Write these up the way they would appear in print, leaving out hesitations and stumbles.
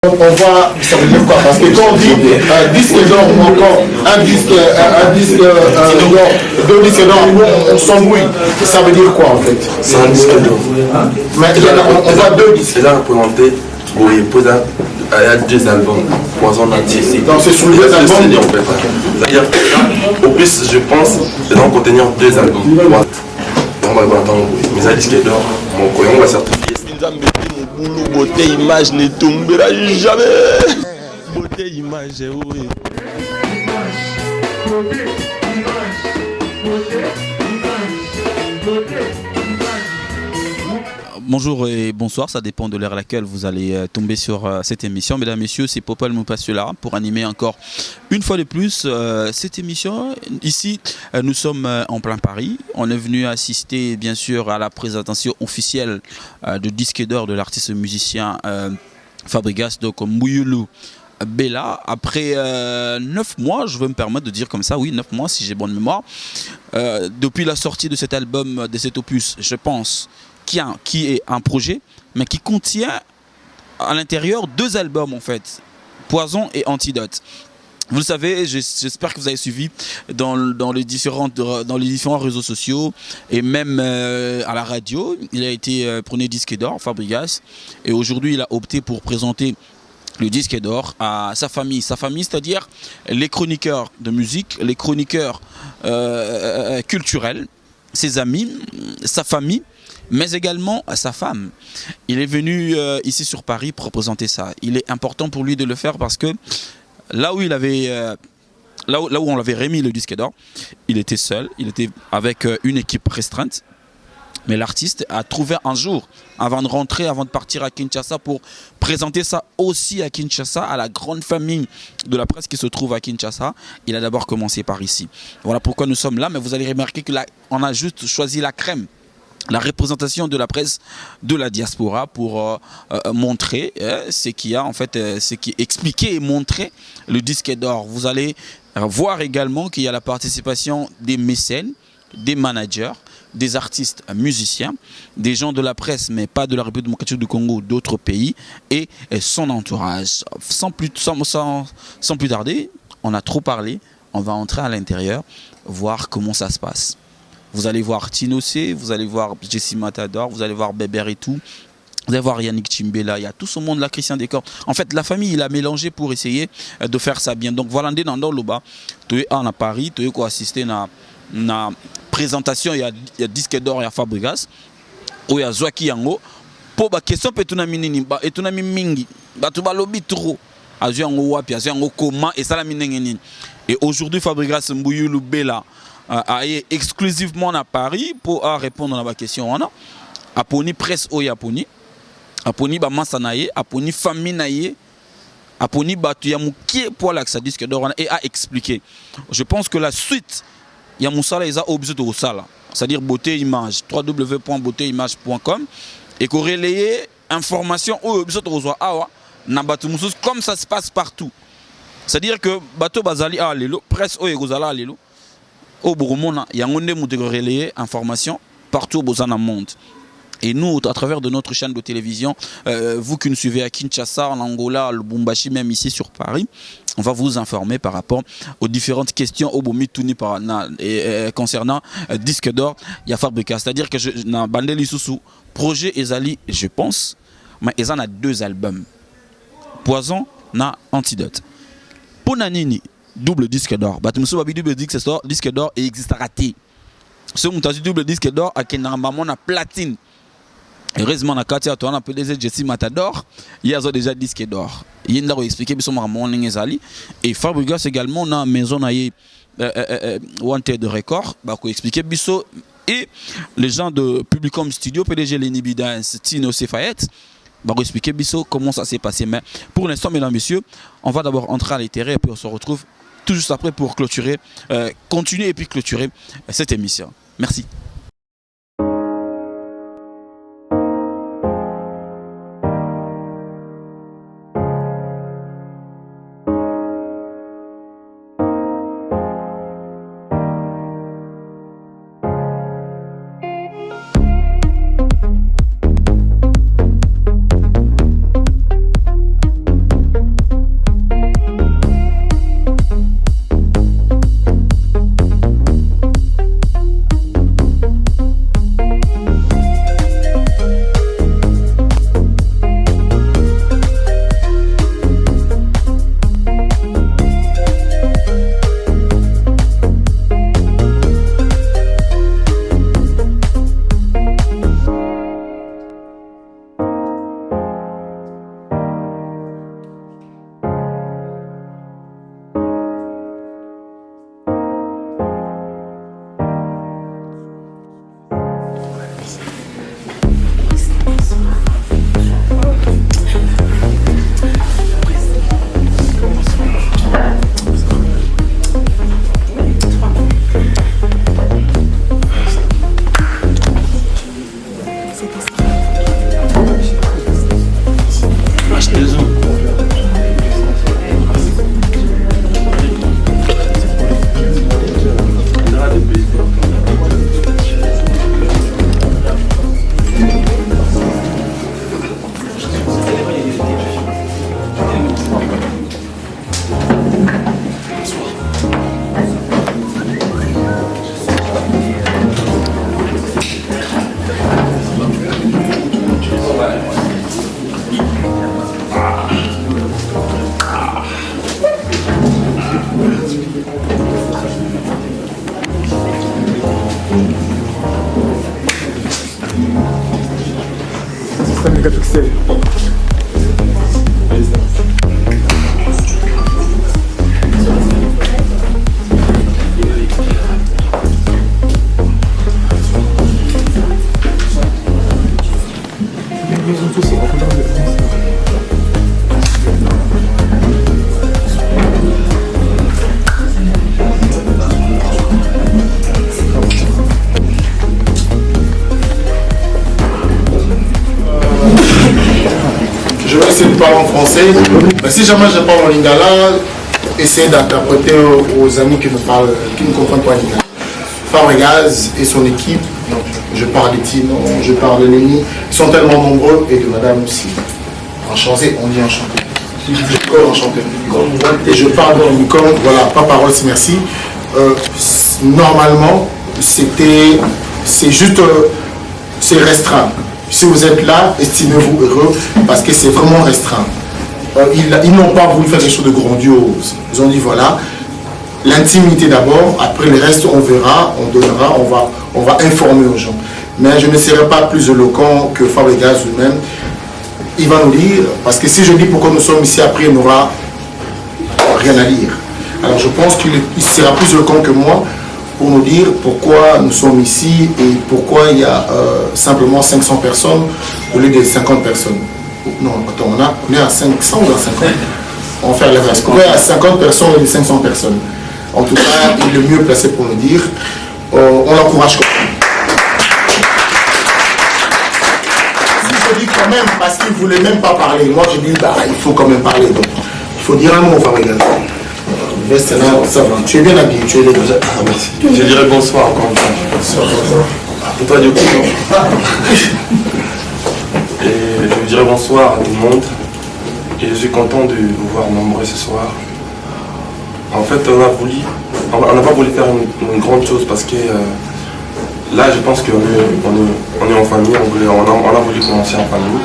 On voit, ça veut dire quoi? Parce que quand on dit disque d'or ou encore un disque d'or, deux disques d'or, on s'embrouille. Ça veut dire quoi en fait? C'est un disque d'or. Mais on voit deux disques. C'est là représenté, oui, il y a deux albums. Poison artistique. Donc c'est sur deux albums. C'est-à-dire, au plus, je pense, ils vont contenir deux albums. On va attendre, mais un disque d'or, mon coyon va certifier. Beauté image ne tombera jamais. Beauté image, oui. Bonjour et bonsoir, ça dépend de l'heure à laquelle vous allez tomber sur cette émission. Mesdames, Messieurs, c'est Popol Moupasula pour animer encore une fois de plus cette émission. Ici, nous sommes en plein Paris. On est venu assister bien sûr à la présentation officielle de disque d'or de l'artiste musicien Fabregas, donc Mouyoulou Bella. Après 9 mois, je veux me permettre de dire comme ça, oui, 9 mois si j'ai bonne mémoire, depuis la sortie de cet album, de cet opus, je pense, qui est un projet, mais qui contient à l'intérieur deux albums en fait, Poison et Antidote. Vous le savez, j'espère que vous avez suivi dans les différents réseaux sociaux et même à la radio. Il a été premier disque d'or, Fabregas, et aujourd'hui il a opté pour présenter le disque d'or à sa famille. Sa famille, c'est-à-dire les chroniqueurs de musique, les chroniqueurs culturels, ses amis, sa famille, mais également à sa femme. Il est venu ici sur Paris pour présenter ça. Il est important pour lui de le faire parce que là où il avait, là où on l'avait remis le disque d'or, il était seul, il était avec une équipe restreinte. Mais l'artiste a trouvé un jour, avant de rentrer, avant de partir à Kinshasa, pour présenter ça aussi à Kinshasa, à la grande famille de la presse qui se trouve à Kinshasa. Il a d'abord commencé par ici. Voilà pourquoi nous sommes là, mais vous allez remarquer qu'on a juste choisi la crème, la représentation de la presse de la diaspora pour montrer ce qui a en fait, ce qui expliquait et montrer le disque d'or. Vous allez voir également qu'il y a la participation des mécènes, des managers, des artistes musiciens, des gens de la presse, mais pas de la République démocratique du Congo, d'autres pays, et son entourage. Sans plus tarder, on a trop parlé, on va entrer à l'intérieur, voir comment ça se passe. Vous allez voir Tino C, vous allez voir Jessie Matador, vous allez voir Beber et tout. Vous allez voir Yannick Chimbela, il y a tout ce monde là, Christian Descorps. En fait, la famille, il a mélangé pour essayer de faire ça bien. Donc voilà, dans le bas, tu es à Paris, tu es assister à la présentation, il y a disque d'or, il y a Fabregas, où il y a Zoaki Yango. Pour la question, il y a mingi, mingi, tu vas lobby trop. Et aujourd'hui, Fabregas Mouyoulou Bella a exclusivement à Paris pour répondre à la question. Aponi presse au Yaponi, aponi ba masanaye, aponi famille naye, aponi batu yamuki pour l'accès disque d'or et a expliqué. Je pense que la suite, Yamoussala ils a obligé de ça, c'est-à-dire beauté image, www.beautéimage.com et qu'on relaye information ou obligé de rejoindre awa na batu musus comme ça se passe partout. C'est-à-dire que bateau bazali a lelo, presse au egozala lelo. Au Burumona, il y a un relayer information partout au Bozana monde. Et nous, à travers de notre chaîne de télévision, vous qui nous suivez à Kinshasa, en Angola, le Bumbashi, même ici sur Paris, on va vous informer par rapport aux différentes questions au Bomituni concernant disque d'or, il y a Fabregas. C'est-à-dire que dans Bandeli Soussou, projet Ezali, je pense, mais ils en a deux albums. Poison, na Antidote. Pour Nanini, double disque d'or. Batumso babi double disque d'or et existe raté. Ce moutazi double disque d'or a kenambamon na platine. Heureusement na katia to na PDG Jessie Matador, il y a déjà disque d'or. Il y a expliqué biso marmon ngezali et Fabregas également na maison na Wanted Record, ba ko expliquer biso et les gens de Publicom Studio PDG Lenny Bidance Tino Cefayette va expliquer biso comment ça s'est passé. Mais pour l'instant, mesdames et messieurs, on va d'abord entrer à l'intérieur et puis on se retrouve tout juste après pour clôturer, continuer et puis clôturer cette émission. Merci. français. Mais si jamais je parle en lingala, essayez d'interpréter aux amis qui ne comprennent pas lingala. Fabregas et son équipe, je parle de Tino, je parle de Léni, ils sont tellement nombreux et de madame aussi. Enchanté, on dit enchanté. Enchanté. Et je parle de Nicole, voilà, pas parole, c'est merci. Normalement, c'est juste, c'est restreint. Si vous êtes là, estimez-vous heureux parce que c'est vraiment restreint. Ils n'ont pas voulu faire quelque chose de grandiose. Ils ont dit voilà, l'intimité d'abord, après le reste on verra, on donnera, on va informer aux gens. Mais je ne serai pas plus éloquent que Fabregas lui-même. Il va nous dire, parce que si je dis pourquoi nous sommes ici, après il n'aura rien à lire. Alors je pense qu'il sera plus éloquent que moi pour nous dire pourquoi nous sommes ici et pourquoi il y a simplement 500 personnes au lieu de 50 personnes. Non, attends, on est à 500 ou à 50? On va faire le reste. On est à 50 personnes au lieu de 500 personnes. En tout cas, il est le mieux placé pour nous dire. On l'encourage quand même. Si je dis quand même, parce qu'il ne voulait même pas parler, moi je dis, bah, il faut quand même parler. Donc, il faut dire un mot, Fabregas. Ça va. Tu es bien habillé, tu es là. Ah, merci. Je dirais bonsoir encore une fois. Bonsoir. Pour toi, du coup, et je dirais bonsoir à tout le monde. Et je suis content de vous voir nombreux ce soir. En fait, on n'a pas voulu faire une grande chose parce que là, je pense qu'on est en famille, on a voulu commencer en famille.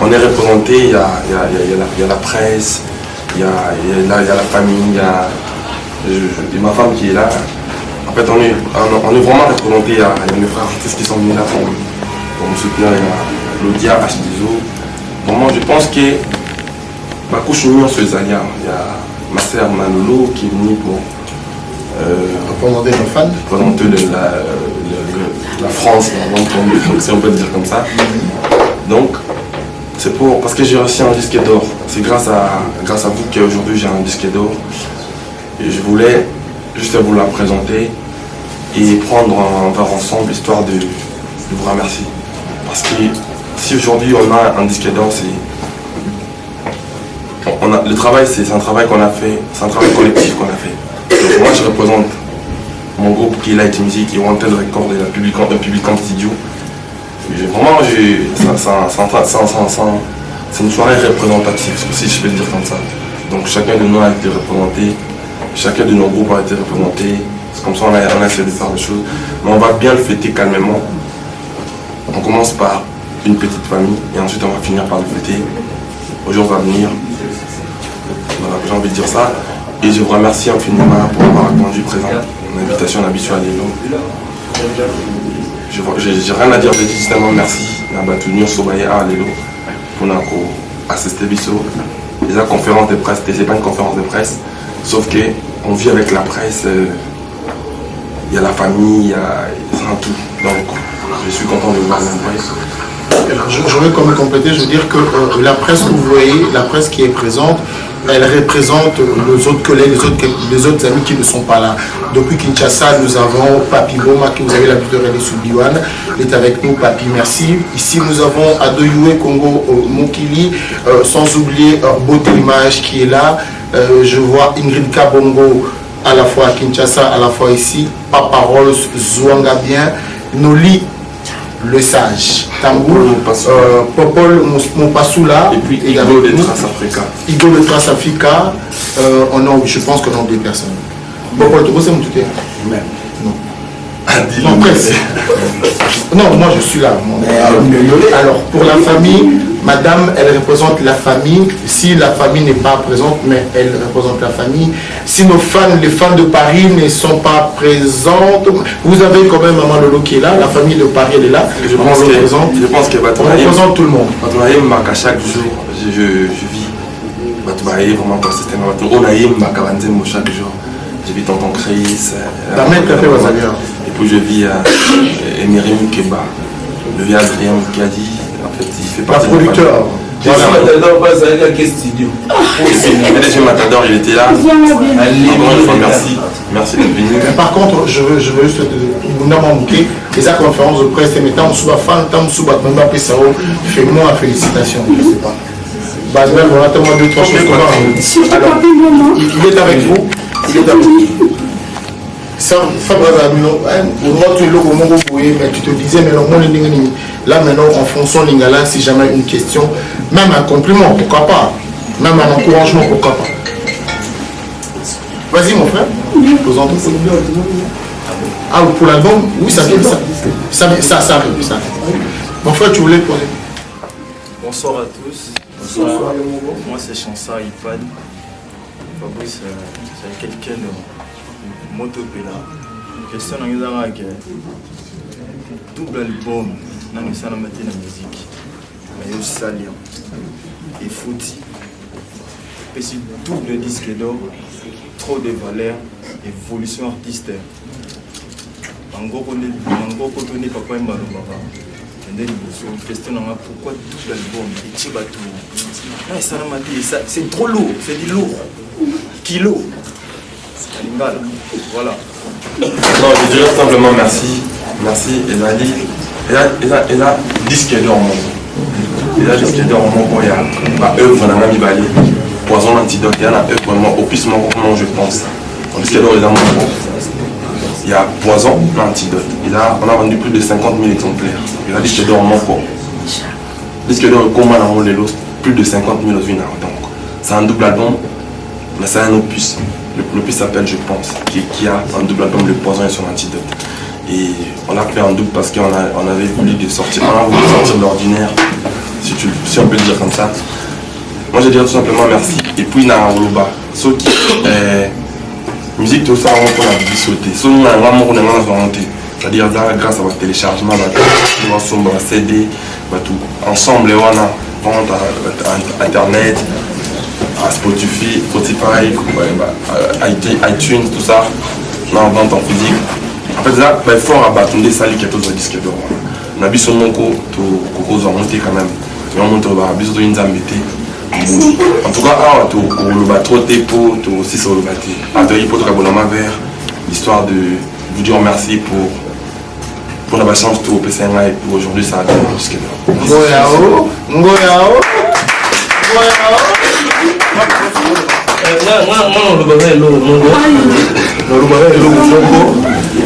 On est représenté, il y a la presse, il y a la famille, il y a ma femme qui est là. En fait, on est vraiment représenté, il y a mes frères artistes qui sont venus là pour me soutenir, il y a Claudia, H2O. Vraiment, je pense que ma couche union sur les alliés, il y a ma sœur Manolo qui est venue pour représenter nos fans. Représenter la France, si on peut dire comme ça. Donc, c'est parce que j'ai reçu un disque d'or. C'est grâce à vous qu'aujourd'hui j'ai un disque d'or. Et je voulais juste vous la présenter et prendre un verre ensemble, histoire de vous remercier. Parce que si aujourd'hui on a un disque d'or, le travail, c'est un travail qu'on a fait, c'est un travail collectif qu'on a fait. Donc moi je représente mon groupe qui est Light Music et Wanted Record et la Publicant Studio. Vraiment, c'est une soirée représentative, si je peux le dire comme ça. Donc chacun de nous a été représenté, chacun de nos groupes a été représenté. C'est comme ça on a essayé de faire des choses. Mais on va bien le fêter calmement. On commence par une petite famille et ensuite on va finir par le fêter aux jours à venir. Voilà, j'ai envie de dire ça. Et je vous remercie infiniment pour avoir répondu présent à mon invitation habituelle à Lelo. J'ai rien à dire de juste tellement merci. Nabatunion Sobaye à Lelo pour nous assister biso. Et la conférence de presse, c'est pas une conférence de presse, sauf qu'on vit avec la presse, il y a la famille, il y a un tout. Donc je suis content de vous voir nombreux. Je vais comme compléter, je veux dire que la presse que vous voyez, la presse qui est présente, elle représente les autres collègues, les autres amis qui ne sont pas là. Depuis Kinshasa, nous avons Papi Boma, que vous avez l'habitude de regarder sur Biwan. Il est avec nous, Papi, merci. Ici, nous avons Adoyoué Congo Mokili, sans oublier Beauté Image qui est là. Je vois Ingrid Kabongo à la fois à Kinshasa, à la fois ici. Papa Rose, Zouanga Bien, Noli le Sage, Tambour, Popol Mopasoula, et puis Igo de Trace Africa. Igo de Trace Africa, je pense qu'on a des personnes. Popol, tu sais mon tuteur? Non. Non, presque. Non, moi je suis là. Alors, pour la famille, madame, elle représente la famille. Si la famille n'est pas présente, mais elle représente la famille. Si nos fans, les fans de Paris ne sont pas présentes, vous avez quand même Maman Lolo qui est là, la famille de Paris elle est là. Je pense que on représente tout le monde. Chaque jour, je vis. Vraiment système. Chaque jour. Je vis Tonton Chris. Et puis je vis à Emerim Keba. Je vis à Adrien qui a dit, en fait, il fait partie de producteur. PDG Matador, il était là. Encore une fois, merci. Merci d'être venu. Par contre, je veux juste manquer les conférences de presse, mais tant sous fan, tant sous fais-moi félicitations, je ne sais pas. Basman, on attend moi 2-3 choses. Alors, il est avec vous. Il est avec vous. Ça, mais tu te disais, mais non, là maintenant, en fonction de l'ingala, si jamais une question, même un compliment, pourquoi pas? Même un encouragement, pourquoi pas? Vas-y, mon frère. Posons tout. Ah, pour l'album? Oui, ça arrive. Ça arrive. Mon frère, tu voulais poser? Bonsoir à tous. Bonsoir. Moi, c'est Chansa Ipan. Fabrice, c'est quelqu'un de Motopela. Question dans que double album, dans le salon de la musique. Mais aussi Salian. Et Fouti. Et c'est double disque d'or, trop de valeur, évolution artistique. En gros, quand on est papa et maman, question pourquoi tout l'album c'est trop lourd, c'est du lourd. Kilo. Voilà. Non, je dirais simplement merci. Merci, Ezali. Et là, disque d'or au monde. Et là, disque d'or au monde, il y a œuvre dans la Mibali. Poison antidote, il y a la œuvre vraiment au plus comment je pense. Le disque d'or est dans mon monde. Il y a Poison, l'antidote. Et là, on a vendu plus de 50 000 exemplaires. Et là, disque d'or au monde. Disque d'or est comment dans le lot, plus de 50 000 euros. Donc, c'est un double album, mais c'est un opus. L'opus s'appelle Je pense, qui a un double album, Le Poison et son antidote. Et on l'a fait en double parce qu'on avait voulu sortir de l'ordinaire, si on peut le dire comme ça. Moi, je dirais tout simplement merci. Et puis, il y a un Oloba. Ceux qui. Musique, tout ça, on a sauté. Ceux qui ont volonté. C'est-à-dire, grâce à votre téléchargement, votre CD, tout. Ensemble, on a vente à Internet, à Spotify, iTunes, tout ça. On a vente en physique. En fait, là, il faut abattre des salles qui sont dans le disque d'or. On a vu son nom qu'on a monté quand même. Et on monte au bar, bisous de Nzambete. En tout cas, on a trop de dépôts, aussi sur le bâti. Atelier pour vers l'histoire de vous dire merci pour la chance au PCNA et pour aujourd'hui ça a été le disque d'or. Ngoyao.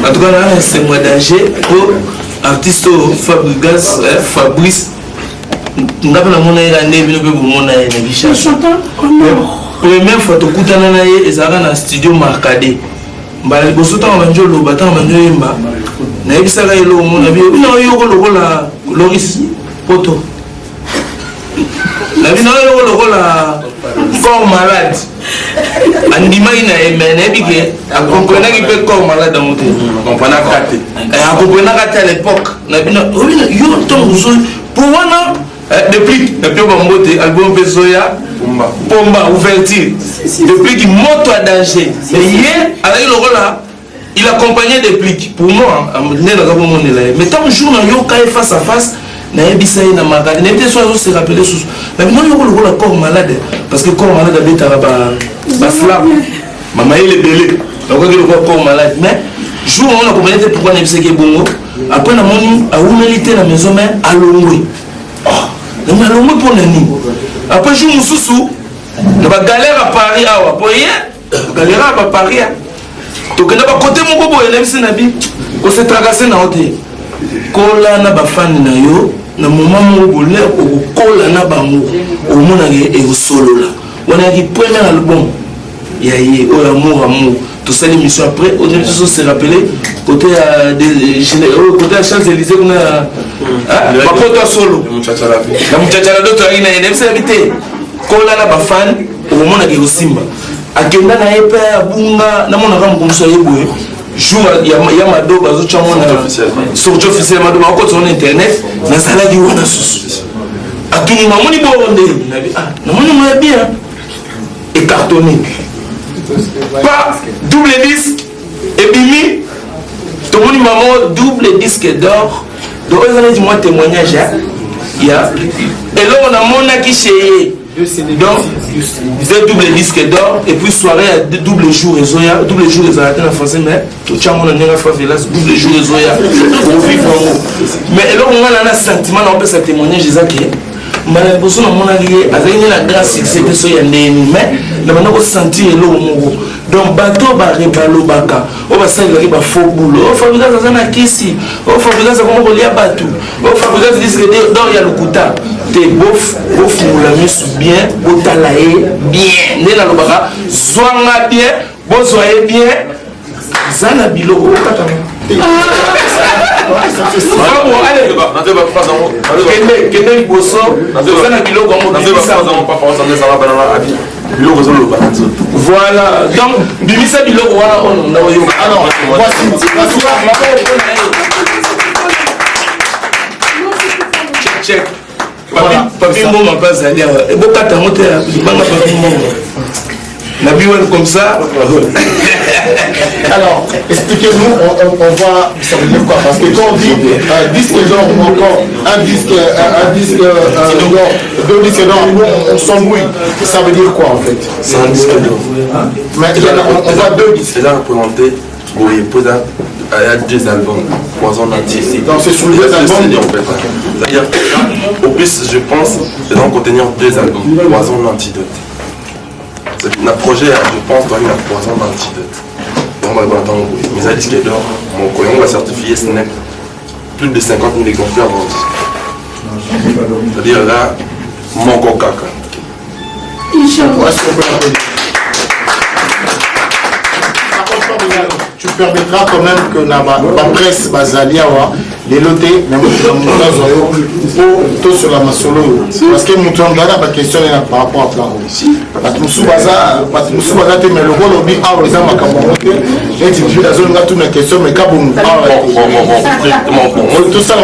En tout cas, là, c'est moi danger pour artiste Fabrice. Nous avons mon première fois que tu as dans le studio Marcadé. Loris Poto. La vie n'a corps malade. Andima a compris qu'il peut corps malade dans mon téléphone. A compris à l'époque. Pour moi, depuis album Bezoya, Pomba, ouverture. Depuis qu'il monte à danger. Mais hier, avec le rôle là, il accompagnait des pliques. Pour moi, mais tant que jour, il face à face. Na ebisa na magade na peut-être soit se rappeler sous mais non yo le corps malade parce que corps malade habite ba flamme mama il est belé donc le corps malade mais jour on a compris pourquoi na ebisa ke bongo après na moni a humilité na maison mais alongwe oh na alongwe pour nani après jour mususu na ba galère à Paris awa boye galère à Paris to que na ba côté moko boye na ebisa na bi ko se traverser na hôtel kola na ba fan na yo na moment mo bolé au kola na bango au mona et au solo là on a dit premier album il y a eu amour tout ça l'émission après on a se rappeler côté côté Champs-Élysées on a pas solo la muchacha d'autres ina ina c'est habité kola na ba fan au mona et au simba agenda na epe bunga na mona kama kumso yeboye jour il y a mado bazo chamona sortie officielle mado ba ko sur internet na sala di wana susu atuni mamoni bonde na moni mo bien et cartonné pas double disque et bimi to moni maman double disque d'or donc on a dit moi témoignage il y a et là on a mona qui chez donc deux double disques d'or et puis soirée à double jour et Zoya double jour les arrêtés en français mais tout le monde a fait double jour et Zoya pour vivre mais là on a un sentiment on peut se témoigner Jésus mbala liboso namonaki ye azalaki nde na grand succès te so ya ndeni mais na banda kosentir eloko moko donc bato balobaka oyo basalelaki bafaux boulot oyo fabrikas aza na kisi oyo fabrikas akoma kolia bato oyo fabrikas disque dor ya lokuta te bofungula miso bien botala ye bien nde nalobaka zwanga bien bozwa ye bien za na biloko okatanga kende liboso oza na biloko voilà donc bimisa biloko wana ono ndaoyoka check papi mboma mpe azali awa ebokata yango te libanga papi mboma Nabiwan comme ça. Alors, expliquez-nous, on va, ça veut dire quoi? Parce que quand on dit disque d'or ou encore un disque d'or, deux disques d'or, on s'embrouille. Ça veut dire quoi en fait? C'est un disque d'or. Mais il y en a, on voit deux disques. C'est là représenté, il y a deux albums, Poison Anti. Donc c'est sur deux albums. C'est-à-dire, au plus, je pense, c'est donc contenir deux albums, Poison Antidote. Le projet, je pense, doit y avoir Poison Antidote. On va attendre. Mais ça disque d'or, mon collègue va certifier Snap. Plus de 50 000 exemplaires vendus. C'est-à-dire là, mon coca. Tu permettras quand même que la presse basalia les lotés même tout sur la masolo parce que nous avons la question par rapport à plan Batmusu baza te mais le rôle obi a les amakambo et tu la zone tout une question mais kabum tout ça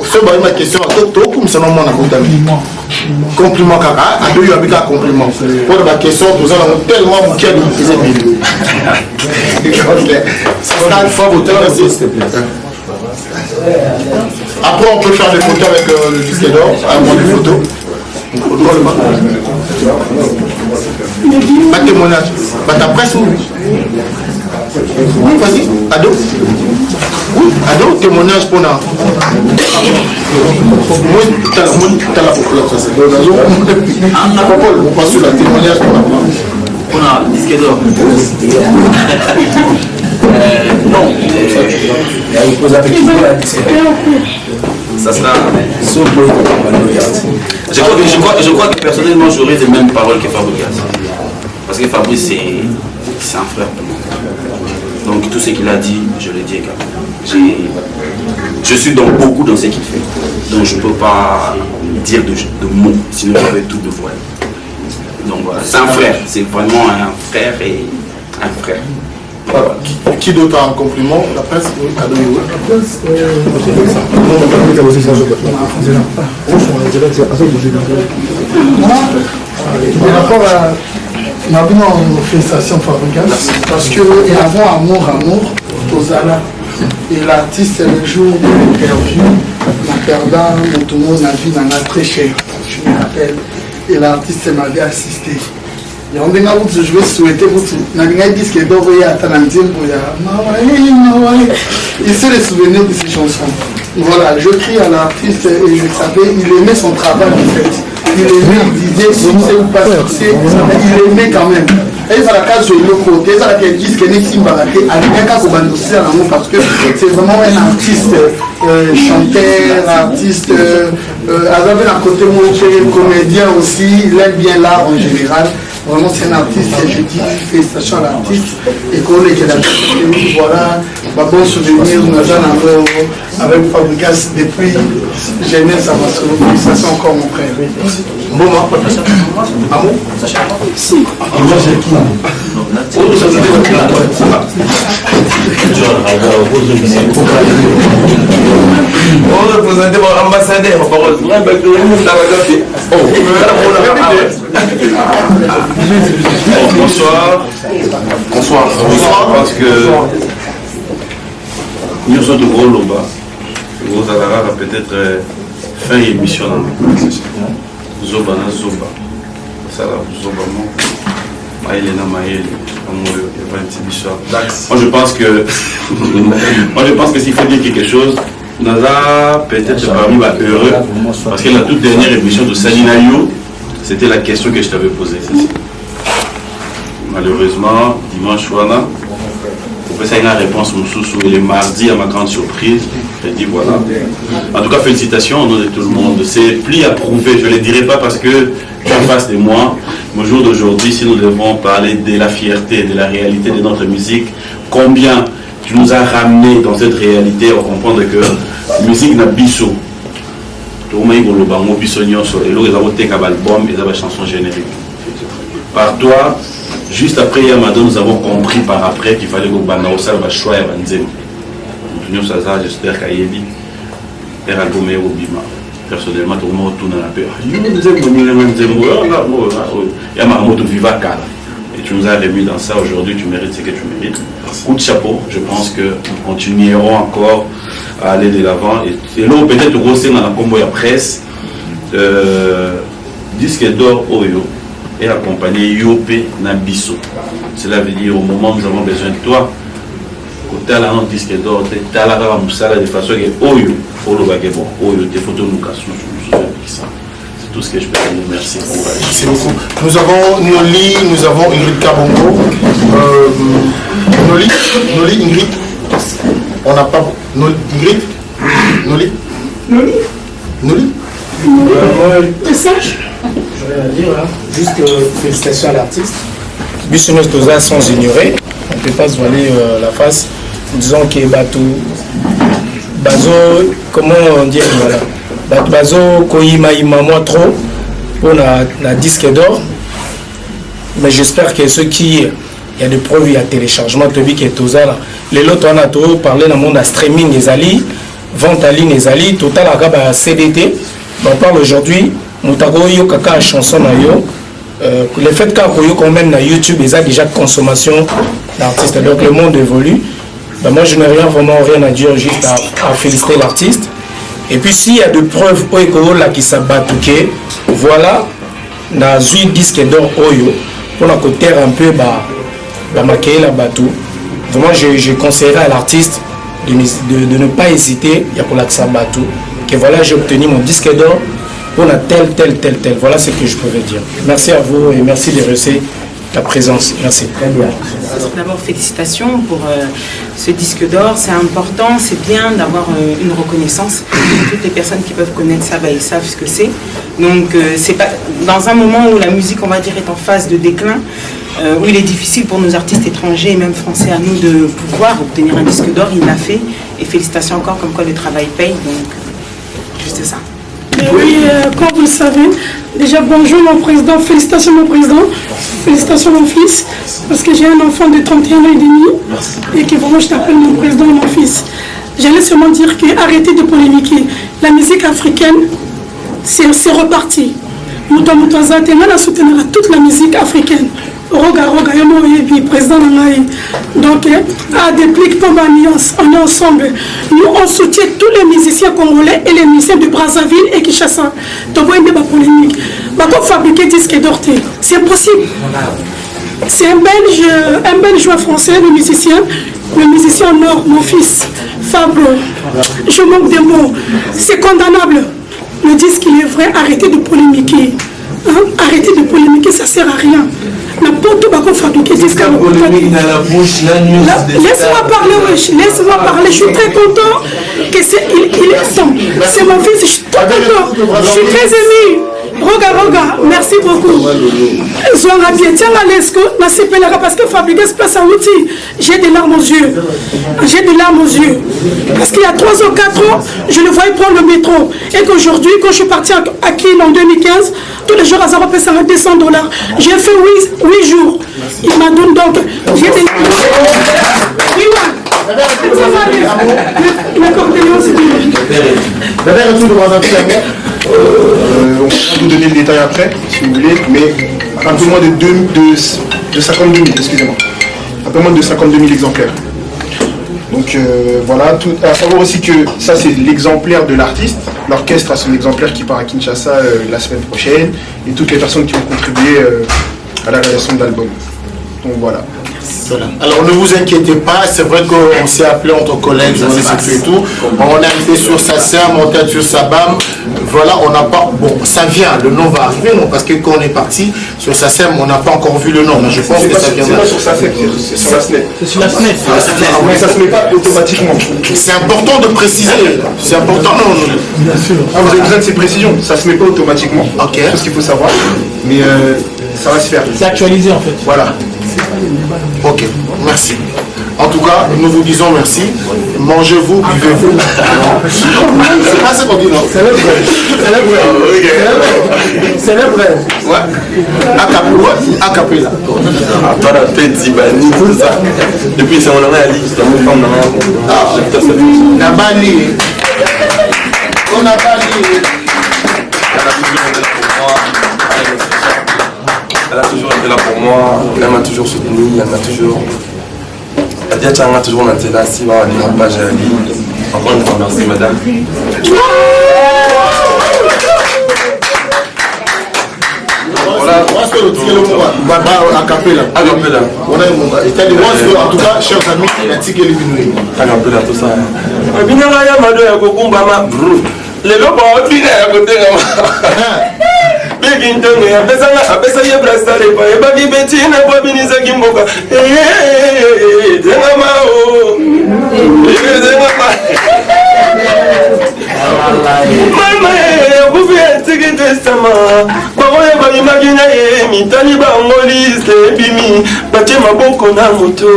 ce ba ma question to comme ça non na compliment kaka a deux habita compliment pour la question tout ça tellement bouquet de ça sera une fois votre s'il te plaît. Après on peut faire des photos avec le disque d'or, prendre des photos. Pas témoignage. Pas ta presse ou oui, vas-y, ado. Oui, ado, témoignage pour nous. Moi, tu as la population, c'est bon. On passe sur la témoignage pour la on a disque d'or. Non. Ça sera. Je crois que personnellement j'aurais les mêmes paroles que Fabrice. Parce que Fabrice c'est un frère pour moi. Donc tout ce qu'il a dit, je le dis également. Je suis donc beaucoup dans ce qu'il fait. Donc je ne peux pas dire de mots, sinon j'aurais tout de voix. Donc voilà, c'est un frère, c'est vraiment un frère et un frère. Voilà. Qui d'autre a un compliment? La presse? Oui, cadeau. Par rapport à ma félicitations Fabrice parce qu'il y avait amour aux Ala. Et l'artiste, le jour de l'interview, m'a perdu tout le monde, la vie n'en a très cher, je me rappelle. Et l'artiste m'avait assisté. Et on dit que je vais souhaiter vous tous. Je vais dire que je vais attendre. Et c'est les souvenirs de ces chansons. Voilà, je crie à l'artiste et je savais, il aimait son travail en fait. Il aimait, il disait, si c'est ou pas succès, il aimait quand même. Et ça la case sur le côté, ça la qu'elle dit que n'est pas parce que c'est vraiment un artiste, chanteur, artiste, avec un côté comédien aussi, il aime bien l'art en général. Vraiment c'est un artiste et je dis félicitations à l'artiste et qu'on est là. Voilà, ma bon souvenir, nous avons avec Fabrice depuis jeunesse à Masolo. Félicitations encore mon frère. Bon, amour si. On représente mon ambassadeur. Bonsoir. Bonsoir. Parce que nous sommes de gros loba. Vous allez peut-être fin émission dans le Zoba na Zoba. Ça là, Zoba mon. Maïlena Maïl. Moi je pense que s'il faut dire quelque chose, Naza, peut-être parmi les heureux, parce que la toute dernière émission de Salinayo, c'était la question que je t'avais posée. Malheureusement, dimanche soir, pour que ça ait une réponse, et le mardi, à ma grande surprise, j'ai dit voilà. En tout cas, félicitations au nom de tout le monde. C'est pli à prouver, je ne le dirai pas parce que tu es en face de moi. Au jour d'aujourd'hui, si nous devons parler de la fierté, de la réalité de notre musique, combien tu nous as ramené dans cette réalité, on comprend que la musique n'a biso. Chanson générique. Par toi, juste après Yamado, nous avons compris par après qu'il fallait que Banao va choix et Banzem. J'espère qu'il y a un album et Obima. Personnellement, tout le monde tourne à la paix. Et tu nous as remis dans ça aujourd'hui, tu mérites ce que tu mérites. Coup de chapeau, je pense que nous continuerons encore à aller de l'avant. Et là, peut-être aussi dans la combo de presse, disque d'or Oyo et accompagné Yopé Nabiso. Cela veut dire au moment où nous avons besoin de toi, côté là, un disque d'or, tu as la moussala de façon que Oyo, Oyo, tes photos nous cassent. C'est tout ce que je peux dire. Merci. Merci beaucoup. Nous avons Noli, nous avons Ingrid Kabongo. Noli, Ingrid. On n'a pas. Ingrid Noli. Message. Je vais rien dire, hein. Juste félicitations à l'artiste. Bissonus Toza sans ignorer. On ne peut pas se voiler la face. Disons que Bato, comment on dit, voilà. Bato, Koyima, moi trop pour la disque d'or. Mais j'espère que ceux qui. Il y a des preuves, il y a téléchargement, Tobi qui est Toza là. Les lots, on a parlé dans le monde à streaming, les alliés, vente en ligne, les alliés, total à CDT. On parle aujourd'hui, Moutago yo kaka chanson na yo. Le fait qu'on mène na YouTube, il y a déjà consommation d'artistes. Donc le monde évolue. Ben moi je n'ai rien à dire, juste à féliciter l'artiste. Et puis s'il y a des preuves là qui s'abattent, voilà, na zui disque d'or oyo pour la côté un peu maquiller la bateau. Vraiment je conseillerais à l'artiste de ne pas hésiter, il y a pour la bateau. Que voilà, j'ai obtenu mon disque d'or pour la tel. Voilà ce que je pouvais dire. Merci à vous et merci de rester la présence. Merci. Très bien. D'abord, félicitations pour ce disque d'or. C'est important, c'est bien d'avoir une reconnaissance. Toutes les personnes qui peuvent connaître ça, ils savent ce que c'est. Donc, c'est pas dans un moment où la musique, on va dire, est en phase de déclin, où il est difficile pour nos artistes étrangers et même français à nous de pouvoir obtenir un disque d'or. Il l'a fait. Et félicitations encore, comme quoi le travail paye. Donc, juste ça. Oui, comme vous le savez, déjà bonjour mon président, félicitations mon président, félicitations mon fils, parce que j'ai un enfant de 31 ans et demi et que vraiment je t'appelle mon président et mon fils. J'allais seulement dire que arrêtez de polémiquer. La musique africaine, c'est reparti. Moutaza, on soutenir toute la musique africaine. Roga, président donc, à Déplique pour Alliance, on est ensemble. Nous, on soutient tous les musiciens congolais et les musiciens de Brazzaville et Kinshasa. Donc, il y a une polémique. Quand fabriquer disque d'orté, c'est impossible. C'est un belge joueur français, le musicien Nord, mon fils, Fabro. Je manque des mots. C'est condamnable. Le disque, il est vrai, arrêtez de polémiquer. Hein? Arrêtez de polémiquer, ça ne sert à rien. N'importe quoi fabriquer disque. Laisse-moi parler, wesh. Laisse-moi parler. Je suis très content que c'est. C'est mon fils, je suis très content. Je suis très ému. Roga, merci beaucoup. Parce que fabriquer ce place à outils, j'ai des larmes aux yeux. Parce qu'il y a 3 ou 4 ans, je le voyais prendre le métro. Et qu'aujourd'hui, quand je suis parti à Kin en 2015, tous les jours à Zara ça m'a $200. J'ai fait 8 jours. Il m'a donné donc. J'ai des larmes. On va vous donner le détail après, si vous voulez, mais un peu moins de 52 000, excusez-moi. Un peu moins de 52 000 exemplaires. Donc voilà, à savoir aussi que ça c'est l'exemplaire de l'artiste. L'orchestre a son exemplaire qui part à Kinshasa la semaine prochaine. Et toutes les personnes qui ont contribué à la réalisation de l'album. Donc voilà. Voilà. Alors ne vous inquiétez pas, c'est vrai qu'on s'est appelé entre collègues, on s'est fait et tout. On est arrivé sur SACEM, on est sur SABAM. Voilà, on n'a pas. Bon, ça vient, le nom va arriver, non, parce que quand on est parti sur SACEM, on n'a pas encore vu le nom. Mais je pense que ça viendra. C'est pas sur SACEM, c'est sur la SNET. C'est sur la SNET. Mais ça se met pas automatiquement. C'est important de préciser. C'est important, non. Bien sûr. Ah, vous avez besoin de ces précisions. Ça se met pas automatiquement. Ok. C'est ce qu'il faut savoir. Mais ça va se faire. C'est actualisé en fait. Voilà. Ok, merci. En tout cas, nous vous disons merci. Mangez-vous, buvez-vous. C'est pas ça qu'on dit, non? C'est le vrai. C'est le vrai. Ouais. Acapella. Toi, la petit bani, tout ça. Et puis, c'est mon nom à l'île. C'est mon femme, La Bali. On a Bali. Elle a toujours été là pour moi, elle m'a toujours soutenu, elle m'a toujours... Elle dit à toujours dans la si on a une page à l'île. Encore une fois, merci madame. Voilà, on va se retirer le mot à Capella. On a un en tout cas, chers amis, il a tiré les binouilles. À Capella, tout ça. Binara Yamado Yakokumbama, les lobes ont fini à côté de moi. Bigintongo apesa ye brastare pa e bagi betina kwa biniza kimboka denga mao denga mama bufi etikete sama bagoye bagi magina ye mitani ba ngolise bimi batie maboko na moto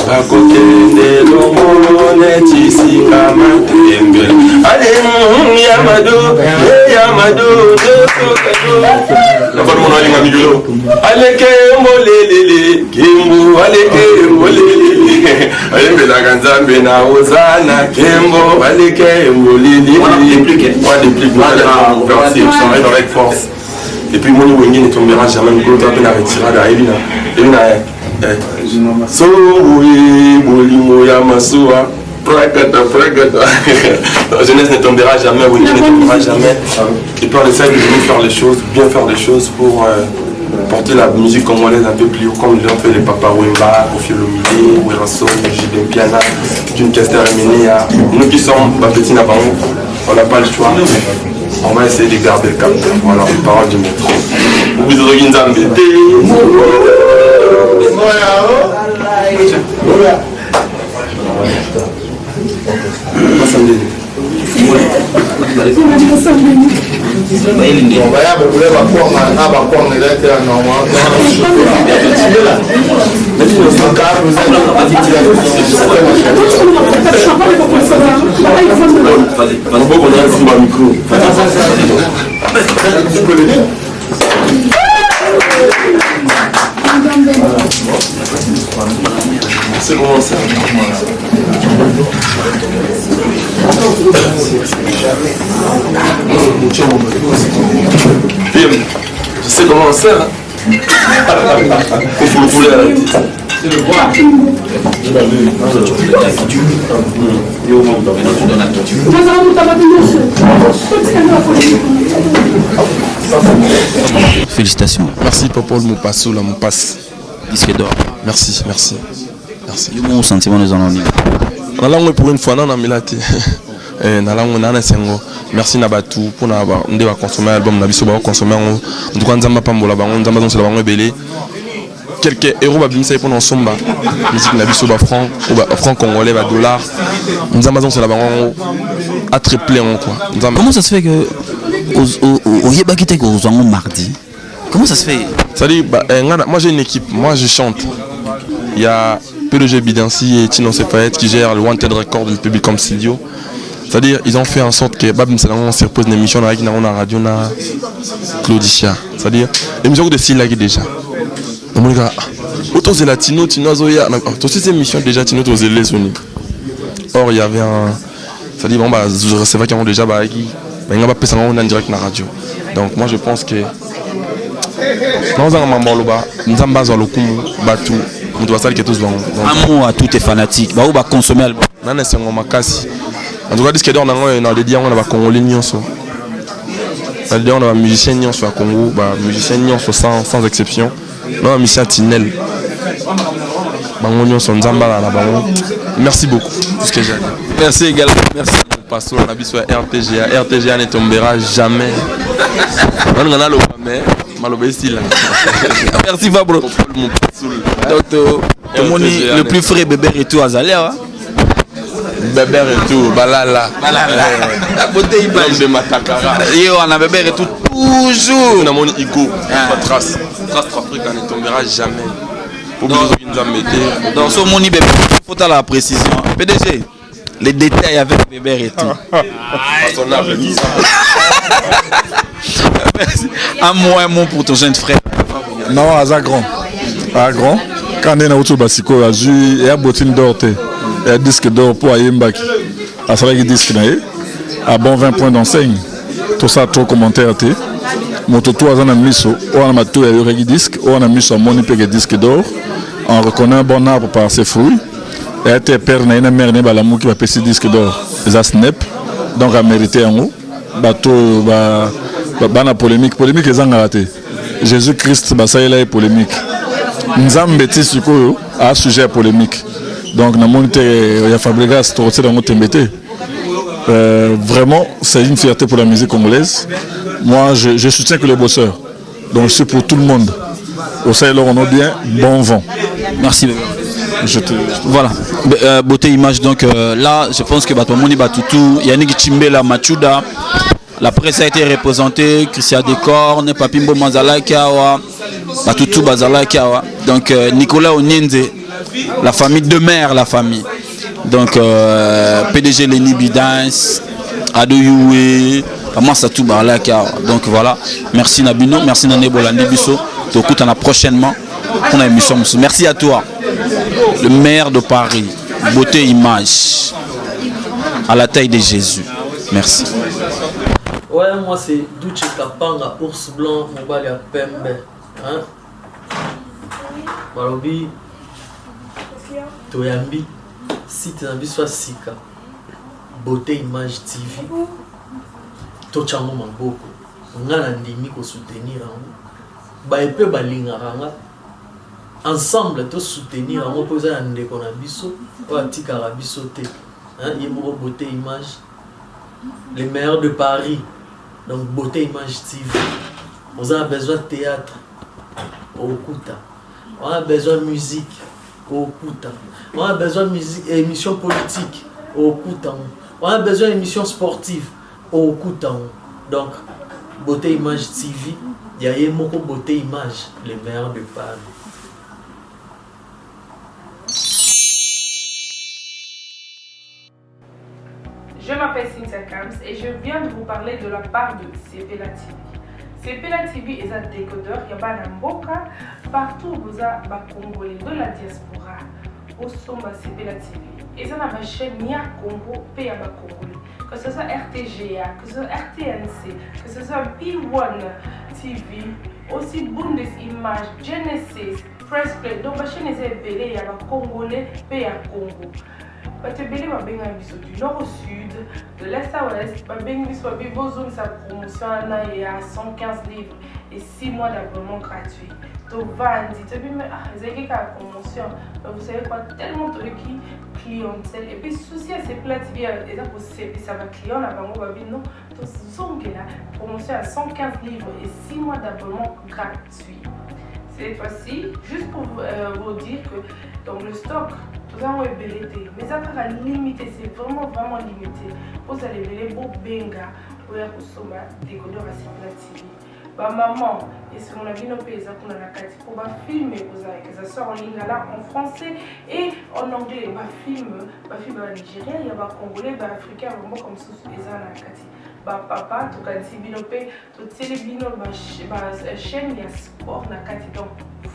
bakokende longo netisinga matembe ale yamado D'abord mon ali ngamigolo aleke molelele kimbu aleke molelele ayembe la ganzambe na ozana kimbo aleke molelele on déplique on arrive avec force et puis mon wengi ne tombera jamais le gros tapé na retirada Elina so oui bolimo ya masuwa la jeunesse ne tombera jamais, Wengi ne tombera jamais. Et puis on essaie de venir faire les choses, bien faire les choses pour porter la musique congolaise un peu plus haut, comme l'ont fait les Papa Wemba, Kofi Olomide, Werasso, Jibin Piana, June Kester Emenea. Nous qui sommes petits Nabango, on n'a pas le choix. On va essayer de garder le cap. Voilà, les paroles du maître. Vous êtes Nzambe. C'est comment ça? Je sais comment ça. Il faut le poulet à la tête. C'est le bois. Félicitations. Merci Popol Mopasso, la Mopasse. Disque d'or. Merci. Mon sentiment nous en dit. On a langue pour une fois, non, on a mis la tête. Merci Nabatu pour nous consommer l'album, nous avons consommé en tout cas, nous avons pambola, nous avons belé. Quelques euros pour nous somba, musique nabiso franc congolais, dollar. Nous avons c'est la à tripler quoi. Comment ça se fait que au Yébakité que vous en mardi? Comment ça se fait? Ça dit, moi j'ai une équipe, moi je chante. Il y a PDG Bidansi et Tino Sepayet qui gèrent le Wanted Record du public comme Silvio. C'est-à-dire, ils ont fait en sorte que Bab Msalangon se repose une émission avec la radio na Claudicia. C'est-à-dire, l'émission de Silla qui déjà. Donc, mon gars, autant c'est latino, Tino Zoya. Toutes ces émissions déjà, Tino Tozélé Sony. Or, il y avait un. C'est-à-dire, bon, bah, c'est vrai qu'ils ont déjà, bah, ils n'ont pas pu en direct na radio. Donc, moi, je pense que. Nous avons un mamboloba, nous avons besoin de l'okumu, Batu. Un mot à tous tes fanatiques, bah, où va consommer l'album. Non, c'est un makasi. En tout cas, disque d'or, on a des diamants, on a Congolais nyonso. On a musicien nyonso à Congo, musicien nyonso sans exception. Non, musicien Tinel. bango nyonso nzambala na bango. Merci beaucoup, tout ce que j'ai à dire. Merci également, merci. Parce qu'on a vu sur RTGA ne tombera jamais. On a le mais merci Fabro. Donc le plus frais bébé et tout à Zalea. Bébé et tout, balala. La beauté image de Matakara. Yo on a bébé et tout toujours. On a mon Igo. Trace Afrique ne tombera jamais. Dans ce moni bébé, il faut la précision. PDG. Les détails avec bébé et tout. Un mot pour ton jeune frère. Non, à grand. Quand on est au Basiko, il y a bottine d'or, il y a disque d'or pour Ayembaki. À ça, il y a disque à bon 20 points d'enseigne. Tout ça, trop commentaire. Moto tout à miso, on a matou et le disque, on a mis sur mon disque d'or. On reconnaît un bon arbre par ses fruits. Et était père na une mère ne l'amour qui va passer disque d'or ça snap donc a mérité en haut bateau na polémique les ont raté Jésus Christ ça il a polémique nzambe tisiko a sujet polémique donc na monité il y a Fabregas torté dans notre embêté vraiment c'est une fierté pour la musique congolaise. Moi je soutiens que les bosseurs donc c'est pour tout le monde au sein on a bien bon vent. Merci bébé. Voilà, beauté image donc là je pense que Batomoni Batutu, Yannick Chimbela Machuda, la presse a été représentée, Christian Decorne, Papimbo Manzala Kiawa, Batutu Bazala Kiawa, donc Nicolas Onienze, la famille de mère, la famille, donc PDG Lenny Bidans, Ado Yue, Amasatou Bazala Kiawa, donc voilà, merci Nabino, merci Nane Bolande Bisso, te écoute prochainement pour l'émission. Merci à toi. Le maire de Paris, beauté image, à la taille de Jésus. Merci. Ouais, moi c'est Douche Kapanga, ours blanc, mobile à Pembe. Hein? Balobi, Toyambi, site Nambi soit Sika, beauté image TV. Tochango Mamboko, on a l'endémique au soutenir. Baepe Balingara. Ensemble, tous soutenir un opposant à Ndekonabiso ou à Tikarabisote. Il y a beauté image. Les meilleurs de Paris. Donc, beauté image TV. On a besoin de théâtre. Au Kuta. On a besoin de musique. Au Kuta. On a besoin de musique, émission politique. Au Kuta. On a besoin d'émissions sportives. Au Kuta. Donc, beauté image TV. Il y a beaucoup beauté image. Les meilleurs de Paris. Je m'appelle Cynthia Kams et je viens de vous parler de la part de Sepela TV. Sepela TV est un décodeur, il y a un mboka, partout vous avez des Congolais de la diaspora, au Somba Sepela TV. Et ça ma chaîne Nia Congo, pays à Congolais. Que ce soit RTGA, que ce soit RTNC, que ce soit P1 TV, aussi Bundesimage, Genesis, Press Play. Donc ma chaîne est appelée, il y a des Congolais, pays à Congo. Batebele babenga biso du nord au sud, de l'est à l'ouest, babenga biso babozone sa promotion il y a 115 livres et 6 mois d'abonnement gratuit. To vandi, to bime zeki ka promotion, vous savez quoi, tellement de clientèle et puis souci à ces plats TV et ça pour ça va client là bango babi non, to zongela promotion à 115 livres et 6 mois d'abonnement gratuit. Cette fois-ci, juste pour vous dire que dans le stock, nous avons ébélité, mais ça va limiter, c'est vraiment limité. Vous allez ver beau benga pour consommer des décodeurs à Sepela TV. Maman, et si on a vu nos pays, on a la carte pour filmer, que ça sort en ligne là en français et en anglais. Film nigérien, il y a des congolais, des africains, vraiment comme ça, ils ont la carte. Papa, tu as dit binope, tu as dit ma chaîne, il y a sport na kati donc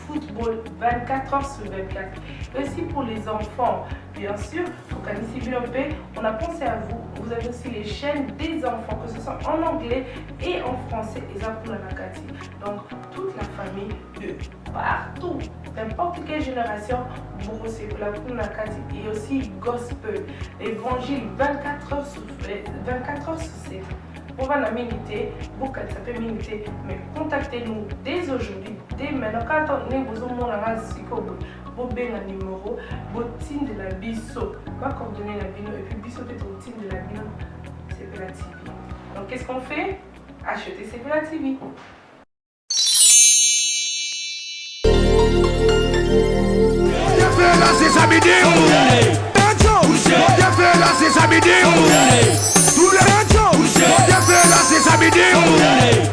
football 24 heures sur 24. Et aussi pour les enfants, bien sûr, tu as dit binope, on a pensé à vous. Vous avez aussi les chaînes des enfants, que ce soit en anglais et en français, et ça pour la kati. Donc toute la famille de partout, n'importe quelle génération, vous c'est pour la kati et aussi gospel, évangile 24 heures sur 7. Pour la minute, beaucoup ça peut minute, mais contactez-nous dès aujourd'hui, dès maintenant. Quand on est besoin de vous avez un numéro, vous de la biso, va coordonner la bino et puis biso peut être de la bino, CPLA TV. Donc qu'est-ce qu'on fait? Acheter CPLA TV. C'est samedi, c'est samedi,